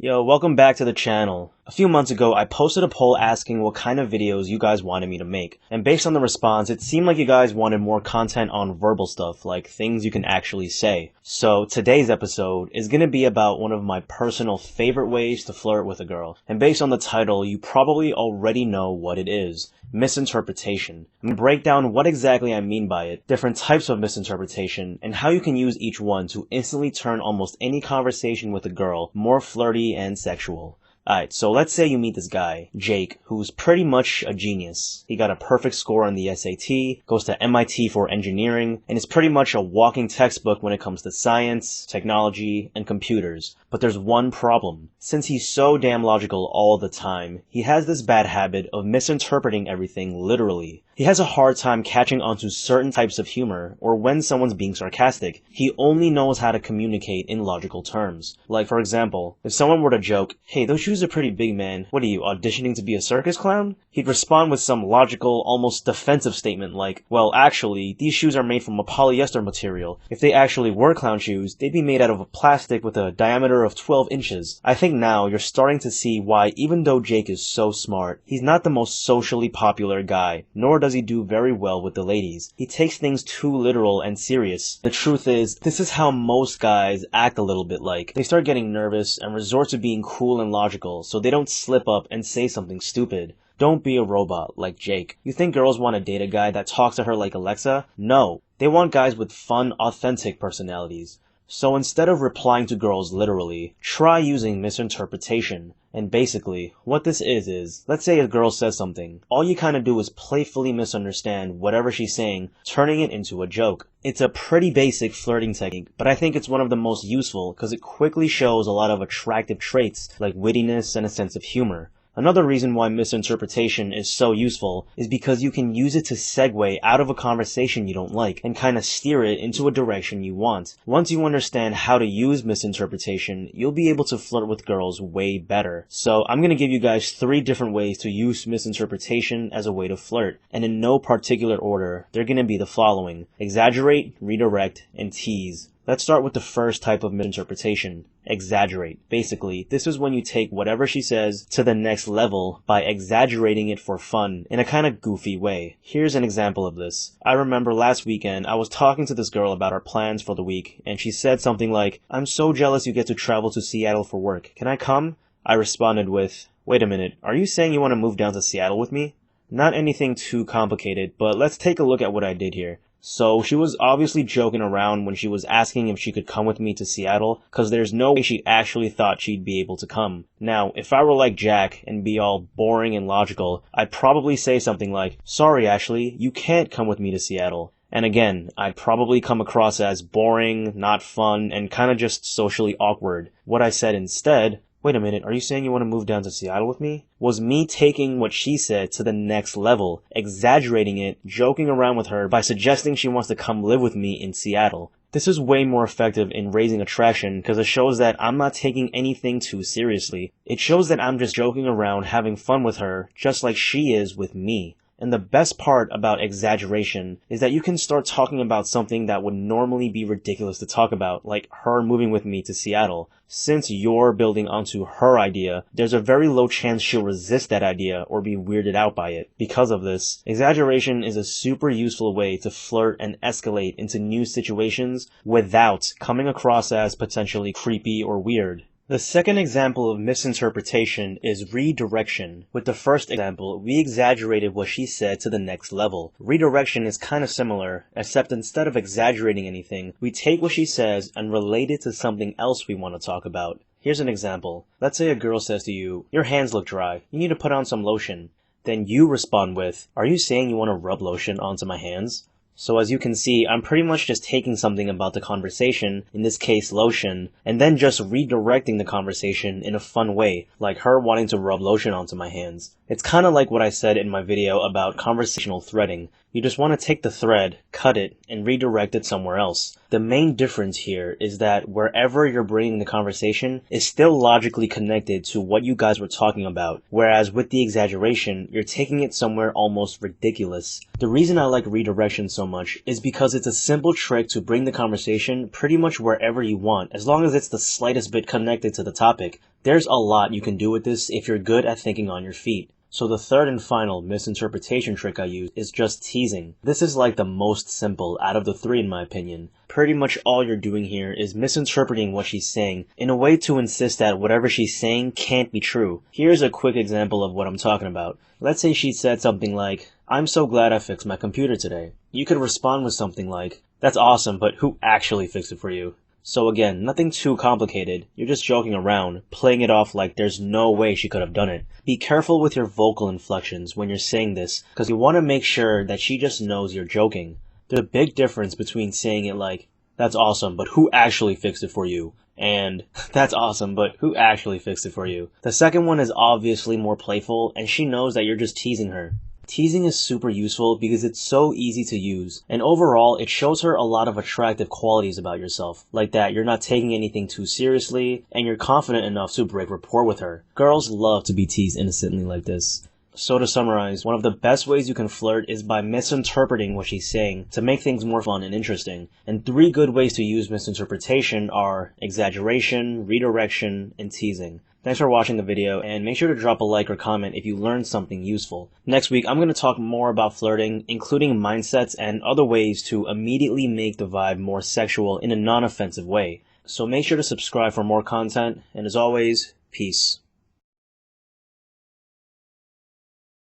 Yo, welcome back to the channel. A few months ago, I posted a poll asking what kind of videos you guys wanted me to make. And based on the response, it seemed like you guys wanted more content on verbal stuff, like things you can actually say. So today's episode is gonna be about one of my personal favorite ways to flirt with a girl. And based on the title, you probably already know what it is. Misinterpretation. I'm gonna break down what exactly I mean by it, different types of misinterpretation, and how you can use each one to instantly turn almost any conversation with a girl more flirty and sexual. Alright, so let's say you meet this guy, Jake, who's pretty much a genius. He got a perfect score on the SAT, goes to MIT for engineering, and is pretty much a walking textbook when it comes to science, technology, and computers. But there's one problem. Since he's so damn logical all the time, he has this bad habit of misinterpreting everything literally. He has a hard time catching on to certain types of humor, or when someone's being sarcastic. He only knows how to communicate in logical terms. Like, for example, if someone were to joke, "Hey, those shoes are pretty big, man. What are you, auditioning to be a circus clown?" He'd respond with some logical, almost defensive statement like, "Well, actually, these shoes are made from a polyester material. If they actually were clown shoes, they'd be made out of a plastic with a diameter of 12 inches. I think now you're starting to see why, even though Jake is so smart, he's not the most socially popular guy, nor does he do very well with the ladies. He takes things too literal and serious. The truth is, this is how most guys act a little bit like. They start getting nervous and resort to being cool and logical so they don't slip up and say something stupid. Don't be a robot like Jake. You think girls want to date a guy that talks to her like Alexa? No. They want guys with fun, authentic personalities. So instead of replying to girls literally, try using misinterpretation. And basically, what this is, let's say a girl says something. All you kind of do is playfully misunderstand whatever she's saying, turning it into a joke. It's a pretty basic flirting technique, but I think it's one of the most useful because it quickly shows a lot of attractive traits like wittiness and a sense of humor. Another reason why misinterpretation is so useful is because you can use it to segue out of a conversation you don't like and kind of steer it into a direction you want. Once you understand how to use misinterpretation, you'll be able to flirt with girls way better. So I'm going to give you guys 3 different ways to use misinterpretation as a way to flirt. And in no particular order, they're going to be the following: exaggerate, redirect, and tease. Let's start with the first type of misinterpretation. Exaggerate. Basically, this is when you take whatever she says to the next level by exaggerating it for fun in a kind of goofy way. Here's an example of this. I remember last weekend I was talking to this girl about our plans for the week, and she said something like, "I'm so jealous you get to travel to Seattle for work. Can I come?" I responded with, "Wait a minute, are you saying you want to move down to Seattle with me?" Not anything too complicated, but let's take a look at what I did here. So she was obviously joking around when she was asking if she could come with me to Seattle, cause there's no way she actually thought she'd be able to come. Now, if I were like Jack and be all boring and logical, I'd probably say something like, "Sorry Ashley, you can't come with me to Seattle." And again, I'd probably come across as boring, not fun, and kinda just socially awkward. What I said instead, "Wait a minute, are you saying you want to move down to Seattle with me?" was me taking what she said to the next level, exaggerating it, joking around with her by suggesting she wants to come live with me in Seattle. This is way more effective in raising attraction because it shows that I'm not taking anything too seriously. It shows that I'm just joking around, having fun with her, just like she is with me. And the best part about exaggeration is that you can start talking about something that would normally be ridiculous to talk about, like her moving with me to Seattle. Since you're building onto her idea, there's a very low chance she'll resist that idea or be weirded out by it. Because of this, exaggeration is a super useful way to flirt and escalate into new situations without coming across as potentially creepy or weird. The second example of misinterpretation is redirection. With the first example, we exaggerated what she said to the next level. Redirection is kind of similar, except instead of exaggerating anything, we take what she says and relate it to something else we want to talk about. Here's an example. Let's say a girl says to you, "Your hands look dry. You need to put on some lotion." Then you respond with, "Are you saying you want to rub lotion onto my hands?" So as you can see, I'm pretty much just taking something about the conversation, in this case lotion, and then just redirecting the conversation in a fun way, like her wanting to rub lotion onto my hands. It's kinda like what I said in my video about conversational threading. You just want to take the thread, cut it, and redirect it somewhere else. The main difference here is that wherever you're bringing the conversation is still logically connected to what you guys were talking about, whereas with the exaggeration, you're taking it somewhere almost ridiculous. The reason I like redirection so much is because it's a simple trick to bring the conversation pretty much wherever you want, as long as it's the slightest bit connected to the topic. There's a lot you can do with this if you're good at thinking on your feet. So the third and final misinterpretation trick I use is just teasing. This is like the most simple out of the three in my opinion. Pretty much all you're doing here is misinterpreting what she's saying in a way to insist that whatever she's saying can't be true. Here's a quick example of what I'm talking about. Let's say she said something like, "I'm so glad I fixed my computer today." You could respond with something like, "That's awesome, but who actually fixed it for you?" So again, nothing too complicated, you're just joking around, playing it off like there's no way she could have done it. Be careful with your vocal inflections when you're saying this, because you want to make sure that she just knows you're joking. There's a big difference between saying it like, "That's awesome, but who actually fixed it for you?" and "That's awesome, but who actually fixed it for you?" The second one is obviously more playful, and she knows that you're just teasing her. Teasing is super useful because it's so easy to use, and overall it shows her a lot of attractive qualities about yourself, like that you're not taking anything too seriously, and you're confident enough to break rapport with her. Girls love to be teased innocently like this. So to summarize, one of the best ways you can flirt is by misinterpreting what she's saying to make things more fun and interesting. And 3 good ways to use misinterpretation are exaggeration, redirection, and teasing. Thanks for watching the video, and make sure to drop a like or comment if you learned something useful. Next week, I'm going to talk more about flirting, including mindsets and other ways to immediately make the vibe more sexual in a non-offensive way. So make sure to subscribe for more content, and as always, peace.